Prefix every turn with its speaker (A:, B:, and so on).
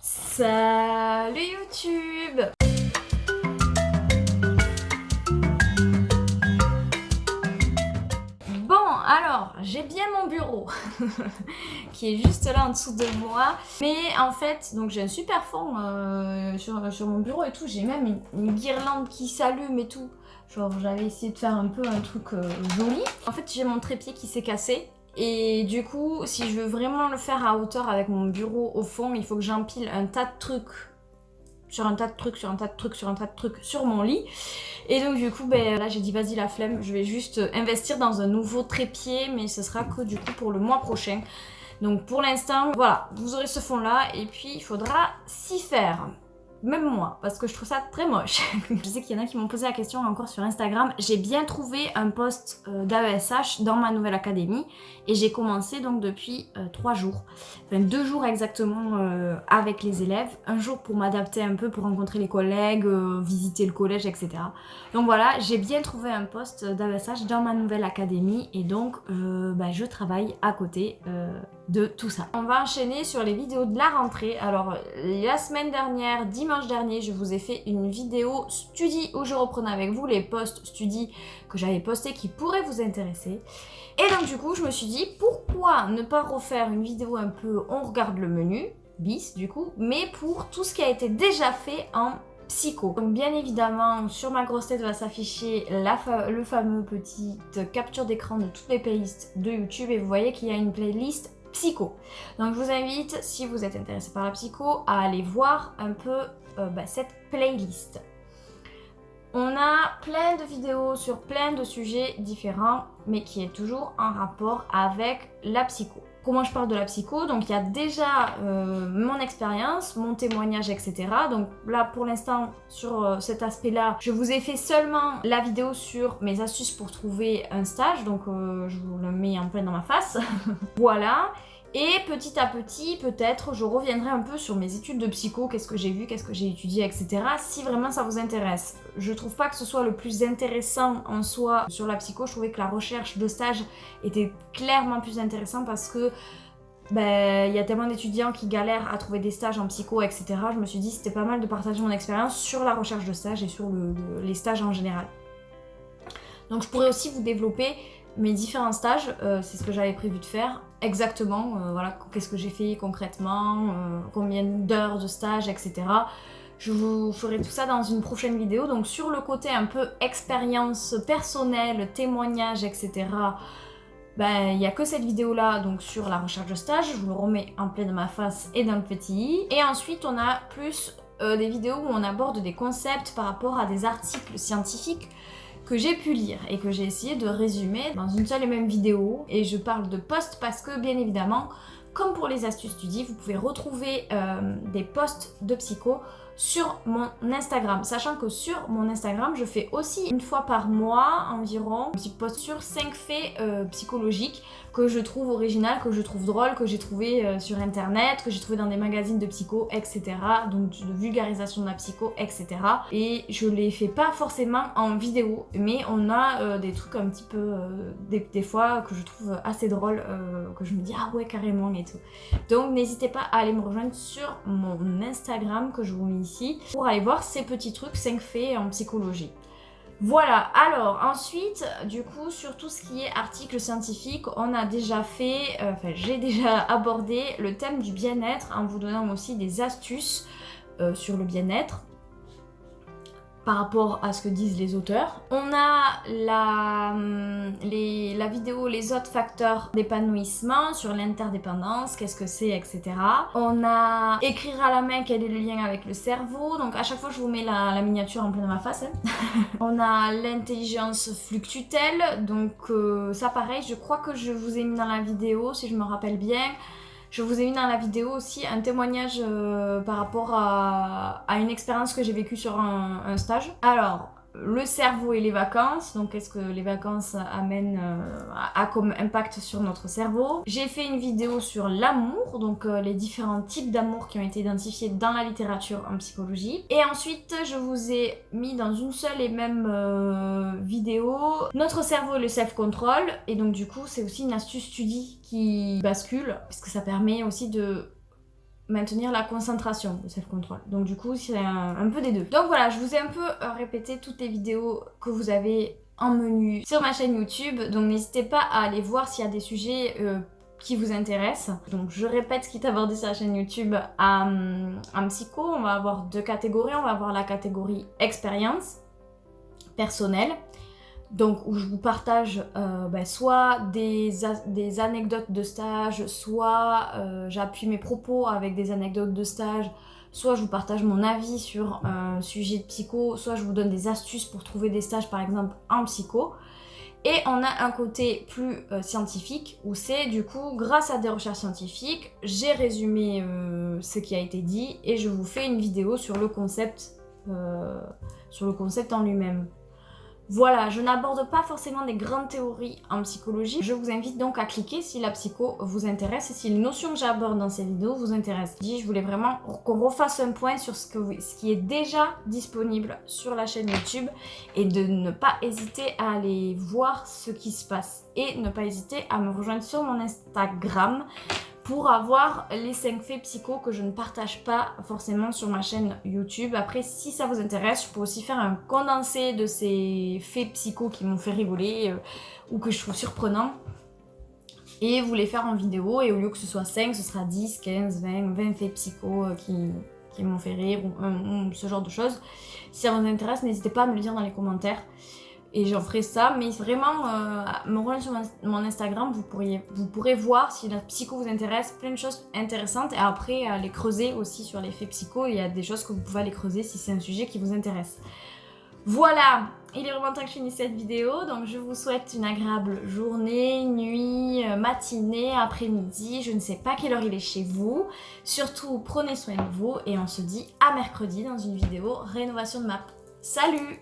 A: Salut YouTube! Bon, alors, j'ai bien mon bureau qui est juste là en dessous de moi. Mais en fait, donc j'ai un super fond sur mon bureau et tout. J'ai même une guirlande qui s'allume et tout. Genre, j'avais essayé de faire un peu un truc joli. En fait, j'ai mon trépied qui s'est cassé. Et du coup, si je veux vraiment le faire à hauteur avec mon bureau au fond, il faut que j'empile un tas de trucs sur un tas de trucs, sur un tas de trucs, sur un tas de trucs sur mon lit. Et donc du coup, là j'ai dit vas-y la flemme, je vais juste investir dans un nouveau trépied, mais ce sera que du coup pour le mois prochain. Donc pour l'instant, voilà, vous aurez ce fond là et puis il faudra s'y faire. Même moi, parce que je trouve ça très moche. Je sais qu'il y en a qui m'ont posé la question encore sur Instagram. J'ai bien trouvé un poste d'AESH dans ma nouvelle académie et j'ai commencé donc depuis 3 jours. Enfin 2 jours exactement avec les élèves. Un jour pour m'adapter un peu, pour rencontrer les collègues, visiter le collège, etc. Donc voilà, j'ai bien trouvé un poste d'AESH dans ma nouvelle académie et donc je travaille à côté de tout ça. On va enchaîner sur les vidéos de la rentrée. Alors la semaine dernière, dimanche dernier, je vous ai fait une vidéo study où je reprenais avec vous les posts study que j'avais postés qui pourraient vous intéresser. Et donc du coup, je me suis dit pourquoi ne pas refaire une vidéo un peu on regarde le menu, bis du coup, mais pour tout ce qui a été déjà fait en psycho. Donc bien évidemment, sur ma grosse tête va s'afficher le fameux petite capture d'écran de toutes les playlists de YouTube et vous voyez qu'il y a une playlist psycho. Donc je vous invite, si vous êtes intéressé par la psycho, à aller voir un peu cette playlist. On a plein de vidéos sur plein de sujets différents, mais qui est toujours en rapport avec la psycho. Comment je parle de la psycho? Donc il y a déjà mon expérience, mon témoignage, etc. Donc là pour l'instant sur cet aspect-là, je vous ai fait seulement la vidéo sur mes astuces pour trouver un stage. Donc je vous le mets en plein dans ma face. Voilà. Et petit à petit, peut-être, je reviendrai un peu sur mes études de psycho, qu'est-ce que j'ai vu, qu'est-ce que j'ai étudié, etc. Si vraiment ça vous intéresse. Je trouve pas que ce soit le plus intéressant en soi sur la psycho. Je trouvais que la recherche de stage était clairement plus intéressante parce que il y a tellement d'étudiants qui galèrent à trouver des stages en psycho, etc. Je me suis dit c'était pas mal de partager mon expérience sur la recherche de stage et sur les stages en général. Donc je pourrais aussi vous développer mes différents stages, c'est ce que j'avais prévu de faire exactement, voilà, qu'est-ce que j'ai fait concrètement, combien d'heures de stage, etc. Je vous ferai tout ça dans une prochaine vidéo. Donc sur le côté un peu expérience personnelle, témoignage, etc. Il n'y a que cette vidéo là, donc sur la recherche de stage, je vous le remets en plein de ma face et dans le petit i. Et ensuite on a plus des vidéos où on aborde des concepts par rapport à des articles scientifiques que j'ai pu lire et que j'ai essayé de résumer dans une seule et même vidéo. Et je parle de posts parce que bien évidemment, comme pour les astuces study, vous pouvez retrouver des posts de psycho sur mon Instagram. Sachant que sur mon Instagram, je fais aussi une fois par mois environ un petit post sur 5 faits psychologiques que je trouve original, que je trouve drôle, que j'ai trouvé sur internet, que j'ai trouvé dans des magazines de psycho, etc. Donc de vulgarisation de la psycho, etc. Et je les fais pas forcément en vidéo, mais on a des trucs un petit peu, des fois que je trouve assez drôles, que je me dis ah ouais carrément et tout. Donc n'hésitez pas à aller me rejoindre sur mon Instagram que je vous mets ici pour aller voir ces petits trucs 5 faits en psychologie. Voilà, alors ensuite, du coup, sur tout ce qui est articles scientifiques, on a déjà fait, j'ai déjà abordé le thème du bien-être en vous donnant aussi des astuces sur le bien-être par rapport à ce que disent les auteurs. On a la vidéo les autres facteurs d'épanouissement sur l'interdépendance, qu'est-ce que c'est, etc. On a écrire à la main, quel est le lien avec le cerveau. Donc à chaque fois je vous mets la miniature en plein dans ma face. On a l'intelligence fluctuelle, donc ça pareil, je crois que je vous ai mis dans la vidéo si je me rappelle bien. Je vous ai mis dans la vidéo aussi un témoignage par rapport à une expérience que j'ai vécue sur un stage. Alors, le cerveau et les vacances, donc qu'est-ce que les vacances amènent comme impact sur notre cerveau. J'ai fait une vidéo sur l'amour, donc les différents types d'amour qui ont été identifiés dans la littérature en psychologie. Et ensuite, je vous ai mis dans une seule et même vidéo notre cerveau et le self-control. Et donc du coup, c'est aussi une astuce study qui bascule, parce que ça permet aussi de maintenir la concentration, le self-control. Donc du coup, c'est un peu des deux. Donc voilà, je vous ai un peu répété toutes les vidéos que vous avez en menu sur ma chaîne YouTube. Donc n'hésitez pas à aller voir s'il y a des sujets qui vous intéressent. Donc je répète ce qui est abordé sur la chaîne YouTube en psycho. On va avoir 2 catégories. On va avoir la catégorie expérience personnelle. Donc où je vous partage soit des anecdotes de stage, soit j'appuie mes propos avec des anecdotes de stage, soit je vous partage mon avis sur un sujet de psycho, soit je vous donne des astuces pour trouver des stages par exemple en psycho. Et on a un côté plus scientifique où c'est du coup grâce à des recherches scientifiques, j'ai résumé ce qui a été dit et je vous fais une vidéo sur le concept en lui-même. Voilà, je n'aborde pas forcément des grandes théories en psychologie. Je vous invite donc à cliquer si la psycho vous intéresse et si les notions que j'aborde dans ces vidéos vous intéressent. Je voulais vraiment qu'on refasse un point sur ce qui est déjà disponible sur la chaîne YouTube et de ne pas hésiter à aller voir ce qui se passe. Et ne pas hésiter à me rejoindre sur mon Instagram pour avoir les 5 faits psycho que je ne partage pas forcément sur ma chaîne YouTube. Après, si ça vous intéresse, je peux aussi faire un condensé de ces faits psycho qui m'ont fait rigoler ou que je trouve surprenants et vous les faire en vidéo. Et au lieu que ce soit 5, ce sera 10, 15, 20 faits psycho qui m'ont fait rire ou ce genre de choses. Si ça vous intéresse, n'hésitez pas à me le dire dans les commentaires. Et j'en ferai ça, mais vraiment, me rejoindre sur mon Instagram, vous pourrez voir si la psycho vous intéresse, plein de choses intéressantes. Et après, les creuser aussi sur les faits psycho. Il y a des choses que vous pouvez aller creuser si c'est un sujet qui vous intéresse. Voilà, il est vraiment temps que je finisse cette vidéo. Donc je vous souhaite une agréable journée, nuit, matinée, après-midi. Je ne sais pas quelle heure il est chez vous. Surtout, prenez soin de vous. Et on se dit à mercredi dans une vidéo rénovation de map. Salut!